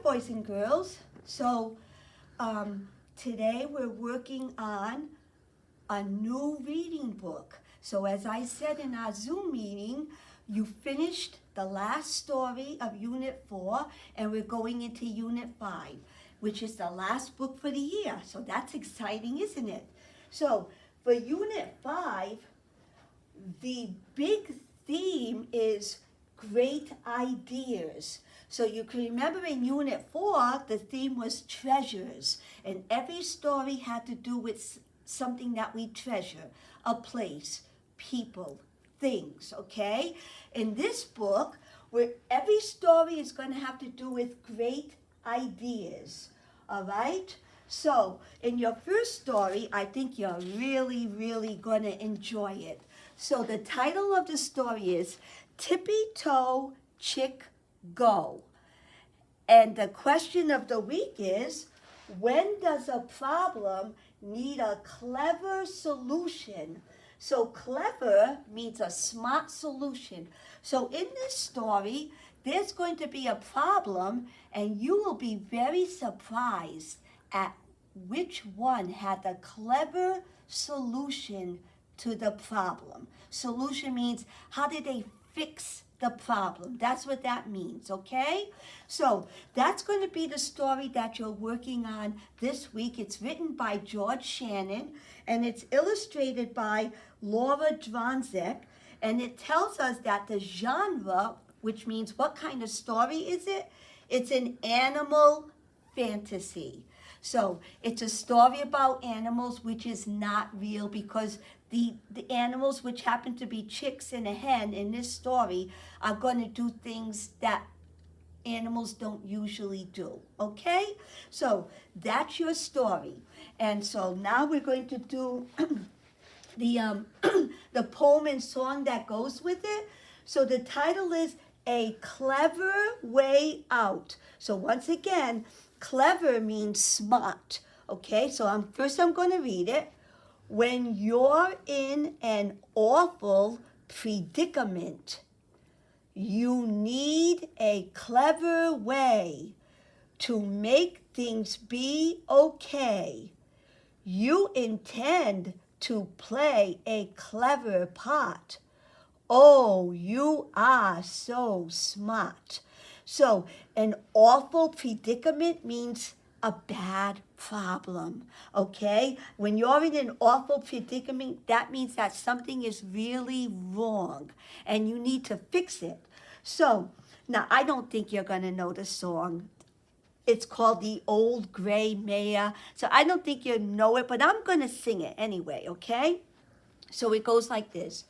boys and girls. So today we're working on a new reading book. So as I said in our Zoom meeting, you finished the last story of Unit 4 and we're going into Unit 5, which is the last book for the year. So that's exciting, isn't it? So for Unit 5, the big theme is great ideas. So you can remember in Unit 4, the theme was treasures. And every story had to do with something that we treasure, a place, people, things, okay? In this book, where every story is going to have to do with great ideas, all right? So in your first story, I think you're really going to enjoy it. So the title of the story is Tippy Toe Chick Go. And the question of the week is, when does a problem need a clever solution? So clever means a smart solution. So in this story, there's going to be a problem and you will be very surprised at which one had the clever solution to the problem. Solution means how did they fix the problem? That's what that means, okay? So that's going to be the story that you're working on this week. It's written by George Shannon and it's illustrated by Laura Dronzek, and it tells us that the genre, which means what kind of story is it? It's an animal fantasy. So it's a story about animals which is not real, because the animals, which happen to be chicks and a hen in this story, are going to do things that animals don't usually do, okay? So that's your story. And so now we're going to do the poem and song that goes with it. So the title is A Clever Way Out. So once again, clever means smart, okay? So I'm going to read it. When you're in an awful predicament, you need a clever way to make things be okay. You intend to play a clever part. Oh, you are so smart. So an awful predicament means a bad problem, okay? When you're in an awful predicament, that means that something is really wrong and you need to fix it. So now I don't think you're going to know the song. It's called The Old Gray Mare. So I don't think you know it, but I'm going to sing it anyway, okay? So it goes like this.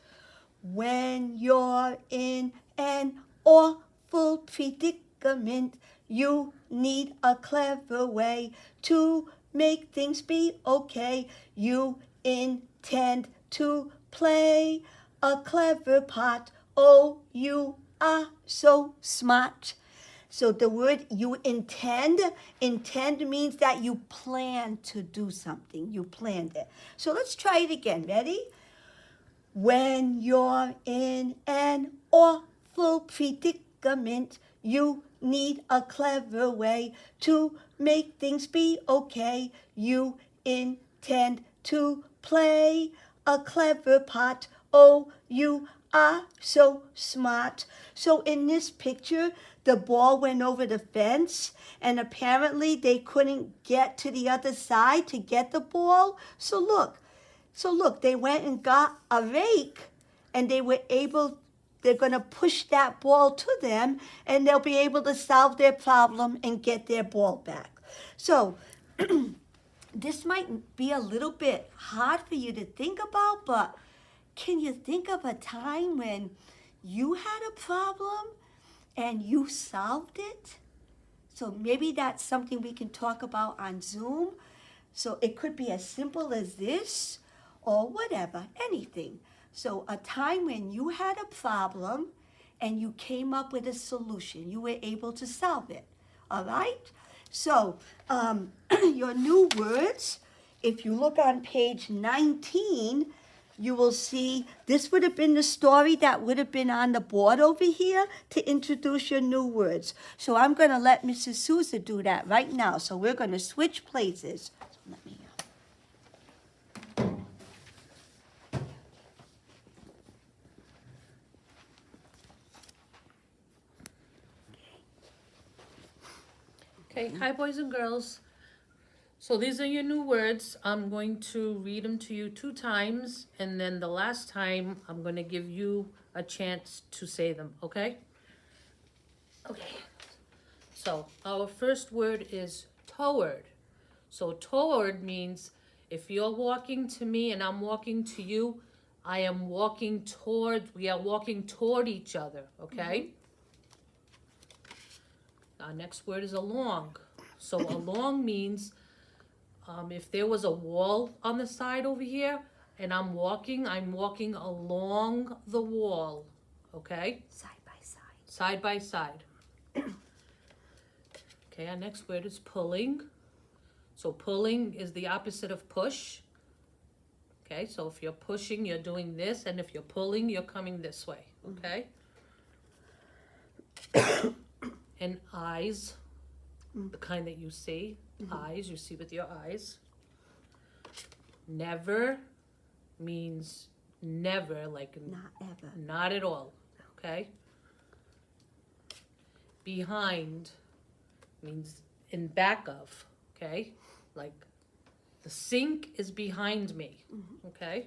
When you're in an awful predicament, you need a clever way to make things be okay. You intend to play a clever part. Oh, you are so smart. So the word you intend means that you plan to do something. You planned it. So let's try it again. Ready? When you're in an awful predicament, you need a clever way to make things be okay. You intend to play a clever part. Oh, you are so smart. So in this picture, the ball went over the fence and apparently they couldn't get to the other side to get the ball. So look, they went and got a rake and they're going to push that ball to them and they'll be able to solve their problem and get their ball back. So this might be a little bit hard for you to think about, but can you think of a time when you had a problem and you solved it? So maybe that's something we can talk about on Zoom. So it could be as simple as this or whatever, anything. So a time when you had a problem and you came up with a solution. You were able to solve it, all right? So your new words, if you look on page 19, you will see this would have been the story that would have been on the board over here to introduce your new words. So I'm going to let Mrs. Souza do that right now. So we're going to switch places. Let me, Okay, hi boys and girls. So these are your new words. I'm going to read them to you 2 times, and then the last time I'm going to give you a chance to say them, okay? Okay. So our first word is toward. So toward means if you're walking to me and I'm walking to you, we are walking toward each other, okay? Our next word is along. So along means if there was a wall on the side over here and I'm walking along the wall, okay? side by side. Side by side. Okay, our next word is pulling. So pulling is the opposite of push. Okay, so if you're pushing, you're doing this, and if you're pulling, you're coming this way, okay? And eyes, the kind that you see, eyes, you see with your eyes. Never means never, like Not ever. not at all, okay? Behind means in back of, okay? Like the sink is behind me, okay?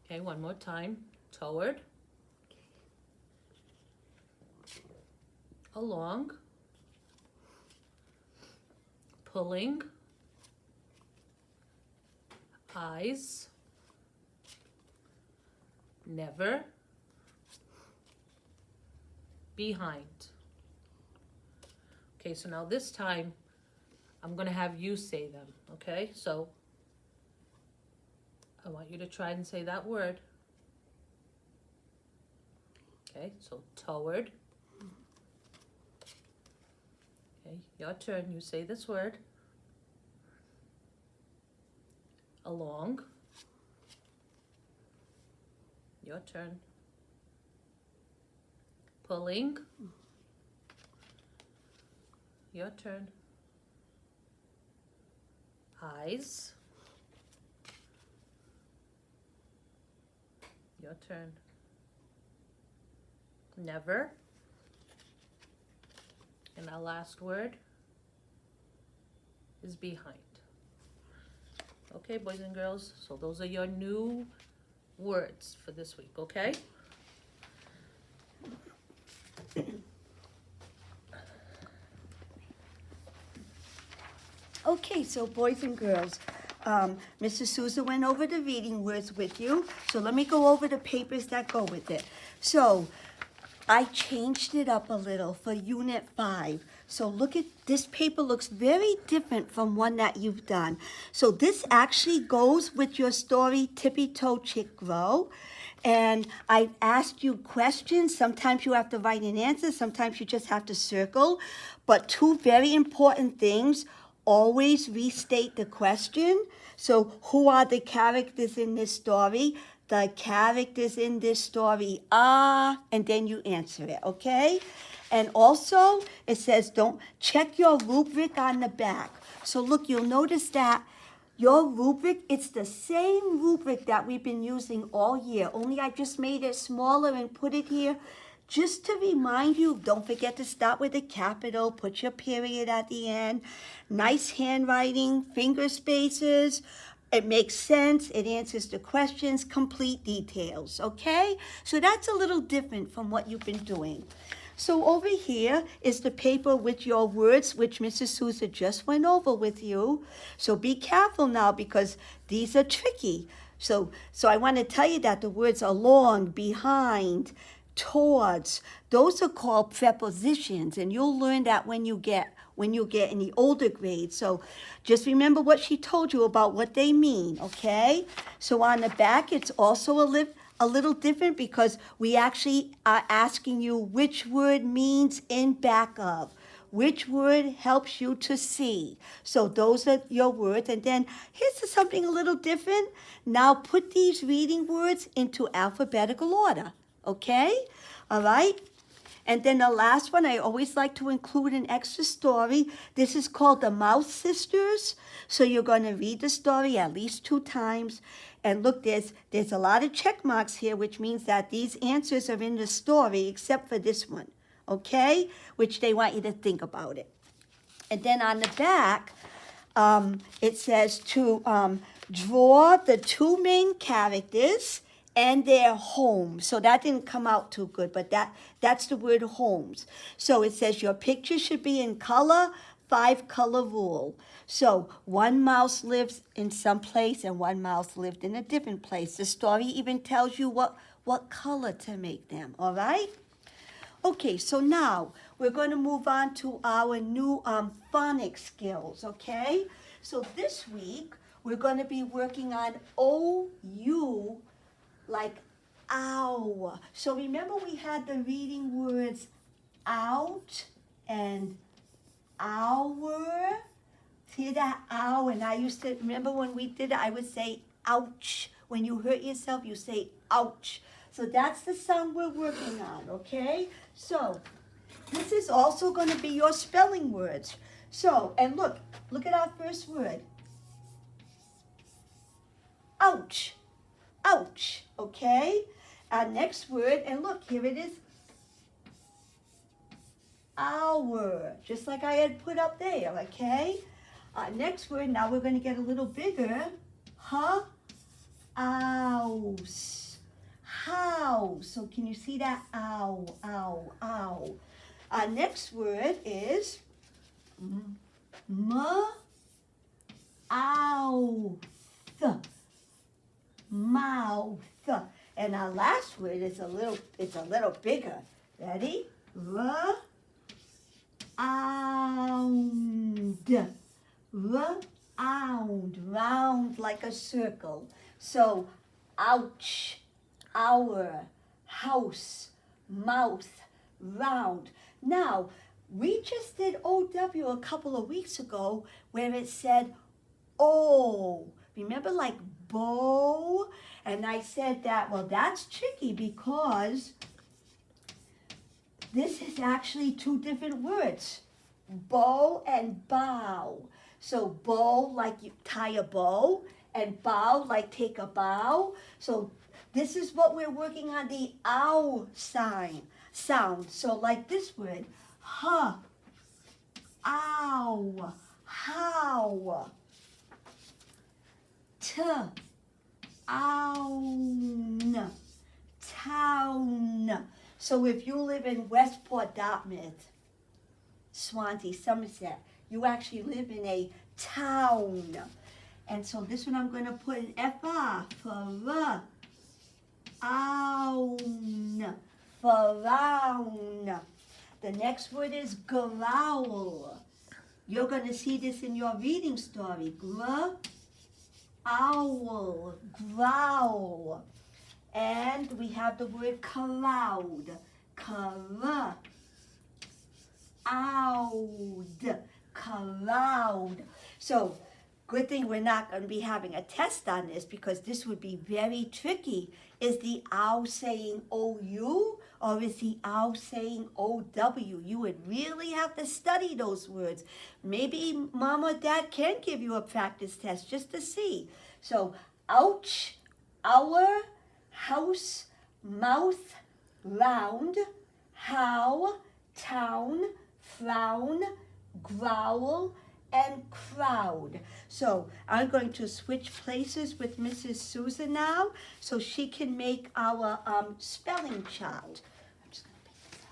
Okay, one more time. Toward. Along. Pulling. Eyes. Never. Behind. Okay, so now this time I'm gonna have you say them, okay? So I want you to try and say that word. Okay, so toward. Okay, your turn, you say this word. Along. Your turn. Pulling. Your turn. Eyes. Your turn. Never. And our last word is behind. Okay, boys and girls, so those are your new words for this week, okay? Okay, so boys and girls, Mrs. Souza went over the reading words with you. So let me go over the papers that go with it. So I changed it up a little for Unit 5. So look at this paper, looks very different from one that you've done. So this actually goes with your story, Tippy Toe Chick Grow. And I've asked you questions. Sometimes you have to write an answer. Sometimes you just have to circle. But 2 very important things. Always restate the question. So who are the characters in this story? The characters in this story are, and then you answer it, okay? And also, it says don't check your rubric on the back. So look, you'll notice that your rubric, it's the same rubric that we've been using all year, only I just made it smaller and put it here just to remind you, don't forget to start with a capital, put your period at the end, nice handwriting, finger spaces. It makes sense, it answers the questions, complete details, okay? So that's a little different from what you've been doing. So over here is the paper with your words, which Mrs. Souza just went over with you. So be careful now because these are tricky. So I want to tell you that the words along, behind, towards, those are called prepositions, and you'll learn that when you get in the older grades. So just remember what she told you about what they mean, okay? So on the back, it's also a little different because we actually are asking you which word means in back of. which word helps you to see? So those are your words. And then here's something a little different. Now put these reading words into alphabetical order. Okay? All right? And then the last one, I always like to include an extra story. This is called The Mouse Sisters. So you're going to read the story at least 2 times. And look, there's a lot of check marks here, which means that these answers are in the story, except for this one, okay? Which they want you to think about it. And then on the back, it says to draw the 2 main characters and their homes. So that didn't come out too good, but that's the word homes. So it says your picture should be in color, 5 color rule. So one mouse lives in some place and one mouse lived in a different place. The story even tells you what color to make them, all right? Okay, so now we're going to move on to our new phonics skills, okay? So this week we're going to be working on OU, like ow. So remember we had the reading words out and hour. See that ow? And I used to, remember when we did it, I would say ouch. When you hurt yourself, you say ouch. So that's the sound we're working on, okay? So this is also going to be your spelling words. So, and look at our first word. Ouch, ouch, okay? Our next word, and look, here it is. Hour, just like I had put up there, okay? Next word, now we're going to get a little bigger. House. House. So can you see that? Ow, ow, ow. Next word is mouth. Mouth. And our last word is a little bigger. Ready? Round. Round like a circle. So, ouch, hour, house, mouth, round. Now, we just did OW a couple of weeks ago where it said O. Remember, like bow? And I said that, well, that's tricky because this is actually 2 different words. Bow and bow. So bow like you tie a bow and bow like take a bow. So this is what we're working on, the ow sound. So like this word, ow, how, own, town. So if you live in Westport, Dartmouth, Swansea, Somerset, you actually live in a town. And so this one I'm going to put an FR for own, for round. The next word is growl. You're going to see this in your reading story. Owl, growl. And we have the word cloud. Cloud. Cloud. So, good thing we're not going to be having a test on this because this would be very tricky. Is the ow saying OU or is the ow saying OW? You would really have to study those words. Maybe mom or dad can give you a practice test just to see. So, ouch, hour, house, mouth, round, how, town, frown, growl, and crowd. So I'm going to switch places with Mrs. Susan now so she can make our spelling chart. I'm just going to pick this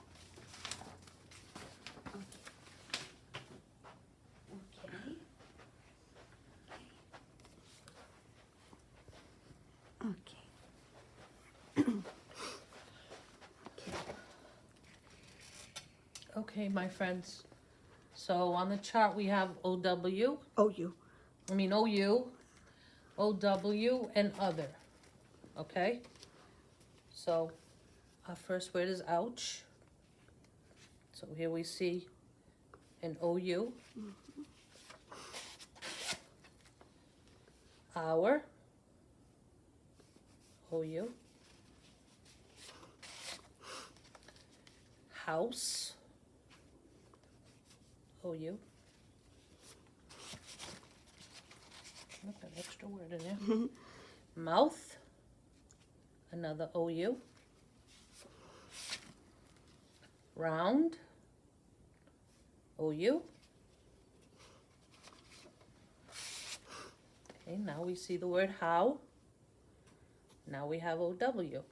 up. Okay. Okay, my friends. So on the chart we have OW. OU. OU, OW, and other. Okay? So our first word is ouch. So here we see and OU. Hour, OU. House, OU. Look, an extra word in there. Mouth, another OU. Round, OU. Okay, now we see the word how. Now we have OW.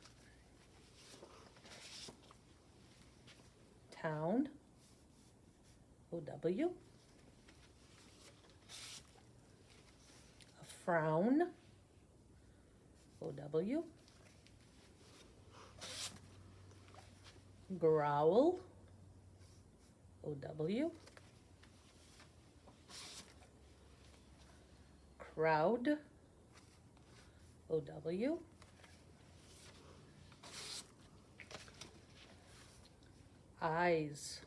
Town, OW. A frown, OW. Growl, OW. Crowd, OW. Eyes.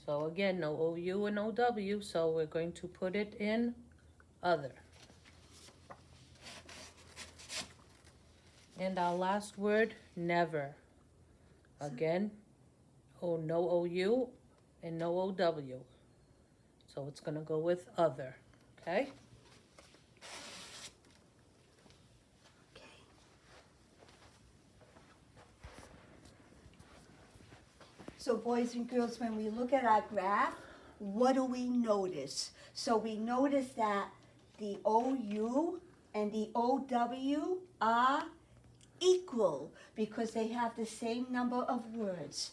So again, no OU and OW, so we're going to put it in other. And our last word, never. Again, no OU and no OW. So it's gonna go with other, okay? So boys and girls, when we look at our graph, what do we notice? So we notice that the OU and the OW are equal because they have the same number of words.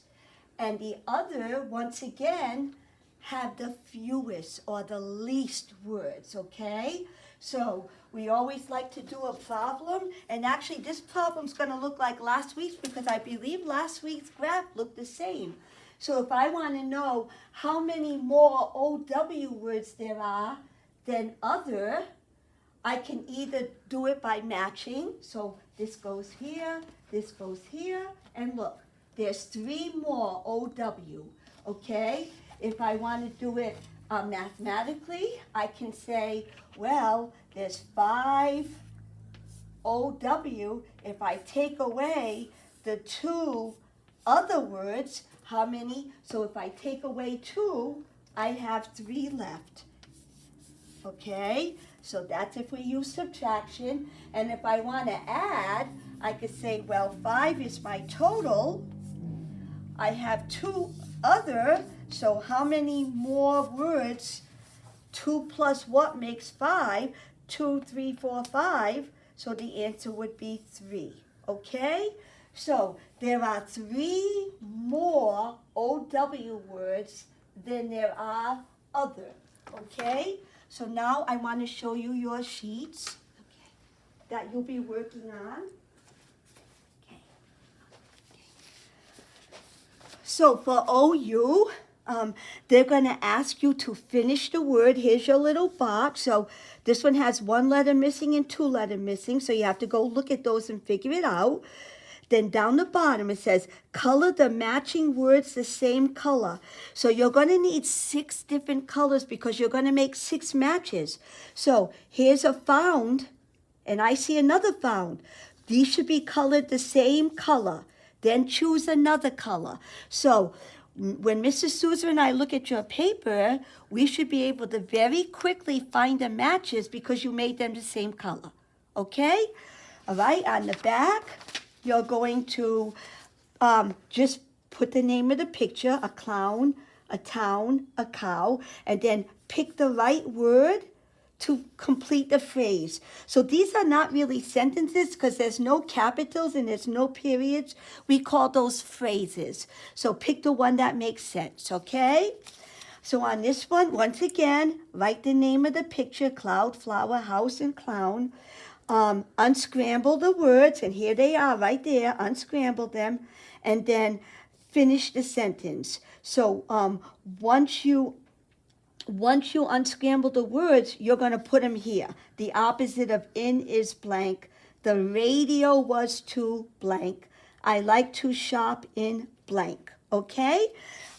And the other, once again, have the fewest or the least words, okay? So we always like to do a problem, and actually this problem's gonna look like last week's because I believe last week's graph looked the same. So if I wanna know how many more OW words there are than other, I can either do it by matching, so this goes here, and look, there's 3 more OW, okay? If I want to do it mathematically, I can say, well, there's 5 OW. If I take away the 2 other words, how many? So if I take away 2, I have 3 left. Okay, so that's if we use subtraction. And if I want to add, I could say, well, 5 is my total. I have 2 other, so how many more words? 2 plus what makes 5? 2, 3, 4, 5. So the answer would be 3. Okay? So there are 3 more OW words than there are other. Okay? So now I want to show you your sheets that you'll be working on. So for OU, they're going to ask you to finish the word. Here's your little box. So this one has 1 letter missing and 2 letters missing. So you have to go look at those and figure it out. Then down the bottom it says, color the matching words the same color. So you're going to need 6 different colors because you're going to make 6 matches. So here's a found, and I see another found. These should be colored the same color. Then choose another color. So when Mrs. Souza and I look at your paper, we should be able to very quickly find the matches because you made them the same color. Okay? All right, on the back, you're going to just put the name of the picture, a clown, a town, a cow, and then pick the right word to complete the phrase. So these are not really sentences because there's no capitals and there's no periods. We call those phrases. So pick the one that makes sense, okay? So on this one, once again, write the name of the picture, cloud, flower, house, and clown. Unscramble the words, and here they are right there. Unscramble them, and then finish the sentence. So once you unscramble the words, you're going to put them here. The opposite of in is blank. The radio was to blank. I like to shop in blank. Okay?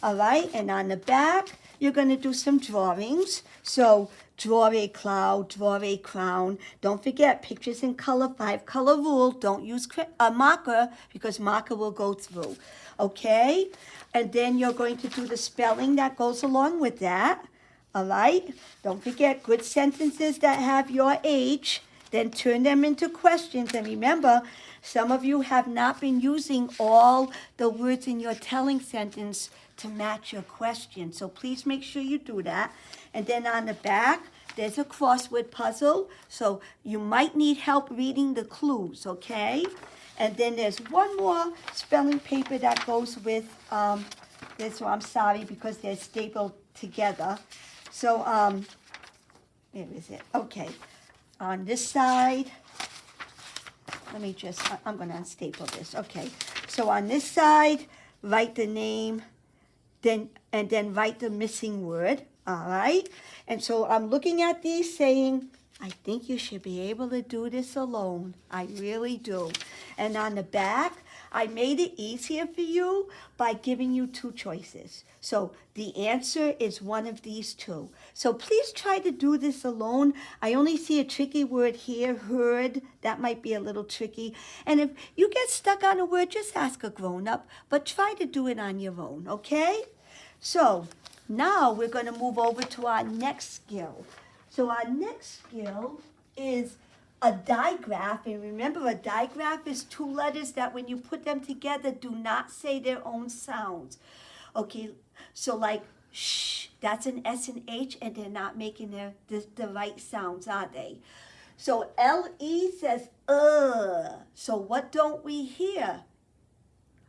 All right, and on the back, you're going to do some drawings. So draw a cloud, draw a crown. Don't forget, pictures in color, 5-color rule. Don't use a marker because marker will go through. Okay? And then you're going to do the spelling that goes along with that. All right? Don't forget, good sentences that have your age, then turn them into questions. And remember, some of you have not been using all the words in your telling sentence to match your question. So please make sure you do that. And then on the back, there's a crossword puzzle. So you might need help reading the clues, okay? And then there's one more spelling paper that goes with this. So I'm sorry because they're stapled together. So, where is it? Okay. On this side, I'm going to unstaple this. Okay. So on this side, write the name, and then write the missing word. All right. And so I'm looking at these saying, I think you should be able to do this alone. I really do. And on the back, I made it easier for you by giving you 2 choices. So the answer is one of these 2. So please try to do this alone. I only see a tricky word here, heard. That might be a little tricky. And if you get stuck on a word, just ask a grown-up, but try to do it on your own, okay? So now we're going to move over to our next skill. So our next skill is a digraph. And remember, a digraph is 2 letters that when you put them together do not say their own sounds. Okay, so like shh, that's an S and H, and they're not making the right sounds, are they? So L-E says So what don't we hear?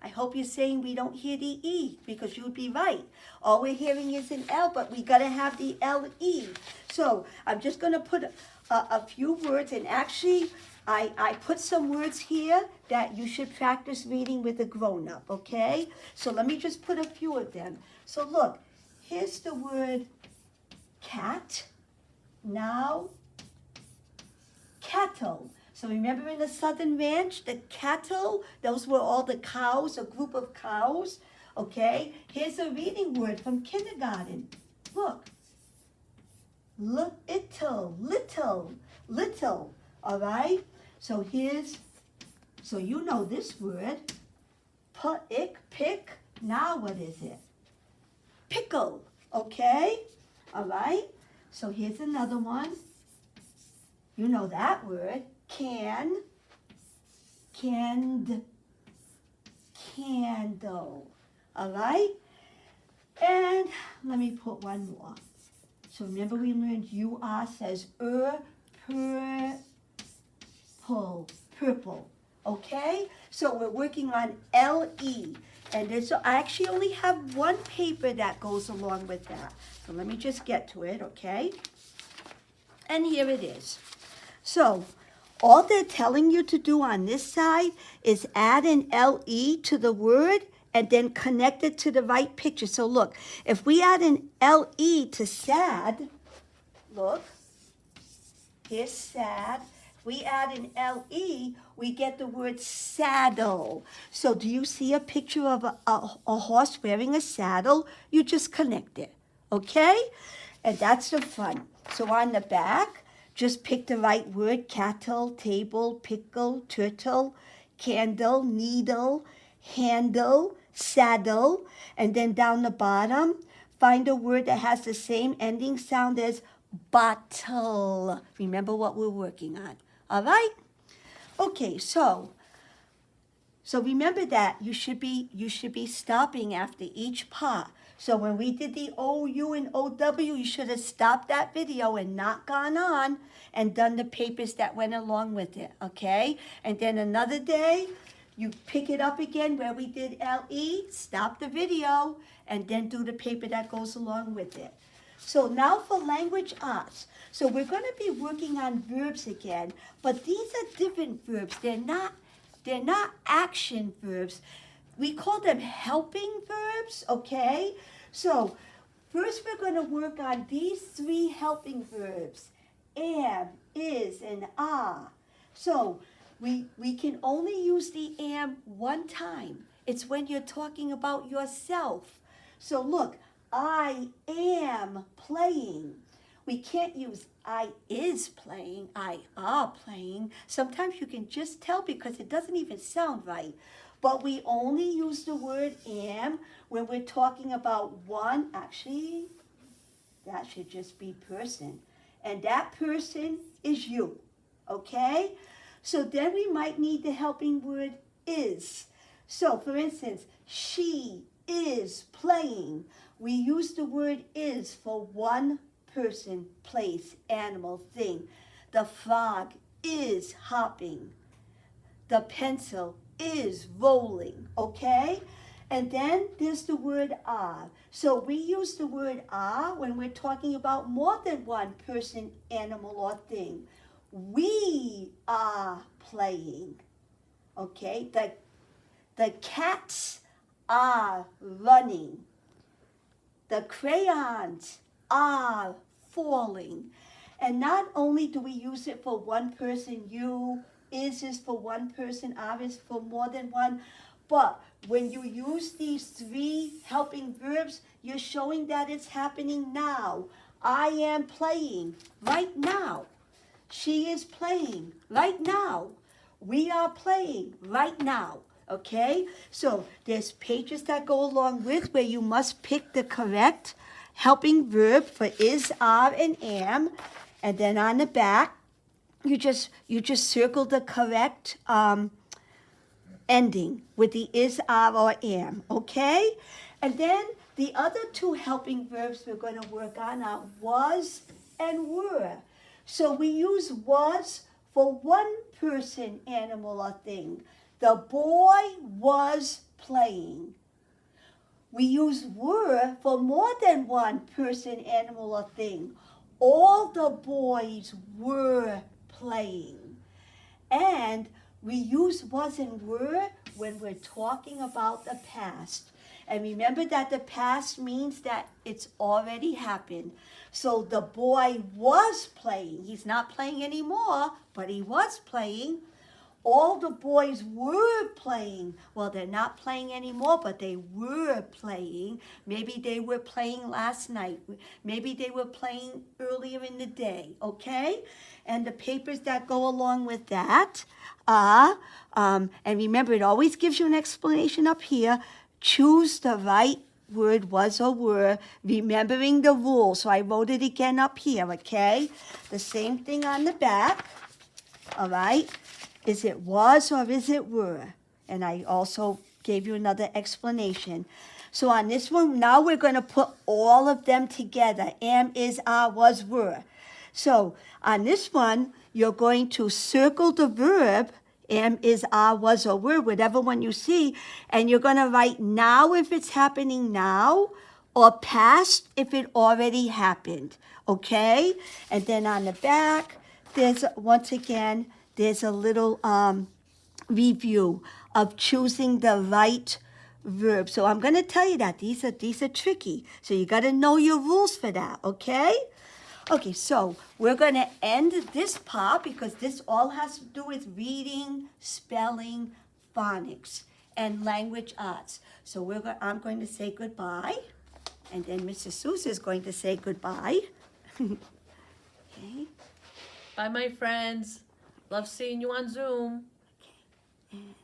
I hope you're saying we don't hear the E, because you'd be right. All we're hearing is an L, but we got to have the L-E. So I'm just going to put a few words, and actually I put some words here that you should practice reading with a grown-up, okay? So let me just put a few of them. So look, here's the word cat. Now, cattle. So remember in the Southern Ranch, the cattle, those were all the cows, a group of cows, okay? Here's a reading word from kindergarten. Look. Little, all right? So so you know this word, pick. Now what is it? Pickle, okay? All right? So here's another one. You know that word, candle, all right? And let me put one more. So remember we learned UR says purple, okay? So we're working on LE. And I actually only have one paper that goes along with that. So let me just get to it, okay? And here it is. So all they're telling you to do on this side is add an LE to the word and then connect it to the right picture. So look, if we add an LE to sad, look, here's sad. If we add an LE, we get the word saddle. So do you see a picture of a horse wearing a saddle? You just connect it, okay? And that's the fun. So on the back, just pick the right word, cattle, table, pickle, turtle, candle, needle, handle, saddle, and then down the bottom, find a word that has the same ending sound as bottle. Remember what we're working on, all right? Okay, so remember that you should be stopping after each part. So when we did the OU and OW, you should have stopped that video and not gone on and done the papers that went along with it, okay? And then another day, you pick it up again where we did LE, stop the video, and then do the paper that goes along with it. So now for language arts. So we're going to be working on verbs again, but these are different verbs. They're not action verbs. We call them helping verbs, okay? So first we're going to work on these 3 helping verbs, am, is, and are. So we can only use the am one time. It's when you're talking about yourself. So look, I am am playing. We can't use I is playing, I are playing. Sometimes you can just tell because it doesn't even sound right. But we only use the word am when we're talking about one. Actually, that should just be person. And that person is you. Okay? So then we might need the helping word is. So for instance, she is playing. We use the word is for one person, place, animal, thing. The frog is hopping. The pencil is rolling, okay? And then there's the word are. So we use the word are when we're talking about more than one person, animal, or thing. We are playing, okay? The cats are running. The crayons are falling. And not only do we use it for one person, you, is for one person, are is for more than one, but when you use these three helping verbs, you're showing that it's happening now. I am playing right now. She is playing right now. We are playing right now. Okay? So there's pages that go along with where you must pick the correct helping verb for is, are, and am. And then on the back, you just circle the correct ending with the is, are, or am. Okay? And then the other two helping verbs we're going to work on are was and were. So we use was for one person, animal, or thing. The boy was playing. We use were for more than one person, animal, or thing. All the boys were playing. And we use was and were when we're talking about the past. And remember that the past means that it's already happened. So the boy was playing. He's not playing anymore, but he was playing. All the boys were playing. Well, they're not playing anymore, but they were playing. Maybe they were playing last night. Maybe they were playing earlier in the day, okay? And the papers that go along with that are, and remember, it always gives you an explanation up here. Choose the right word, was or were, remembering the rule. So I wrote it again up here, okay? The same thing on the back, all right? Is it was or is it were? And I also gave you another explanation. So on this one, now we're going to put all of them together. Am, is, are, was, were. So on this one, you're going to circle the verb, am, is, are, was, or were, whatever one you see, and you're going to write now if it's happening now, or past if it already happened, okay? And then on the back, there's, once again, there's a little review of choosing the right verb. So I'm going to tell you that these are tricky. So you got to know your rules for that, okay? Okay, so we're going to end this part because this all has to do with reading, spelling, phonics, and language arts. So I'm going to say goodbye, and then Mrs. Sousa is going to say goodbye. Okay. Bye, my friends. Love seeing you on Zoom. Okay. And